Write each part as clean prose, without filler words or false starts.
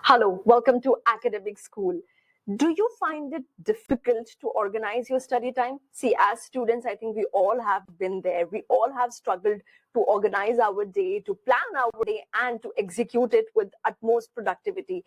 Hello, welcome to Academiq School. Do you find it difficult to organize your study time? See, as students, I think we all have been there. We all have struggled to organize our day, to plan our day, and to execute it with utmost productivity.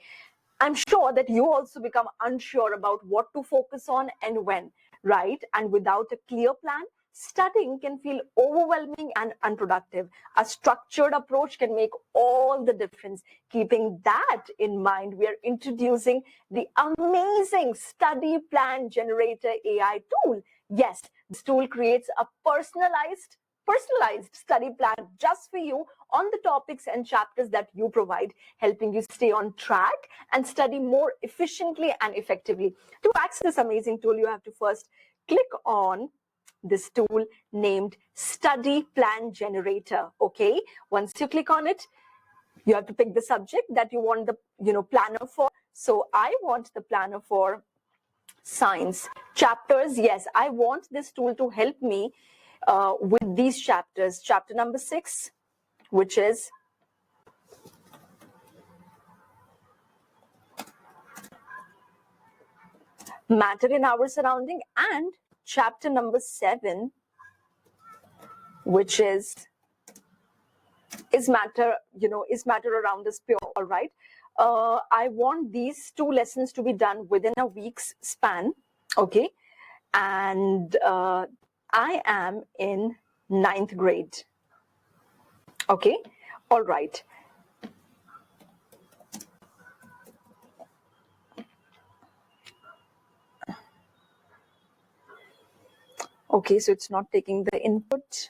I'm sure that you also become unsure about what to focus on and when, right? And without a clear plan, studying can feel overwhelming and unproductive. A structured approach can make all the difference. Keeping that in mind, we are introducing the amazing Study Plan Generator AI tool. Yes, this tool creates a personalized study plan just for you on the topics and chapters that you provide, helping you stay on track and study more efficiently and effectively. To access this amazing tool, you have to first click on this tool named Study Plan Generator. Okay, once you click on it, you have to pick the subject that you want the planner for. So I want the planner for science chapters. Yes, I want this tool to help me with these chapters. Chapter number 6, which is matter in our surrounding, and chapter number 7, which is matter around us pure. All right. I want these 2 lessons to be done within a week's span. Okay. And I am in 9th grade. Okay. All right. Okay, so it's not taking the input.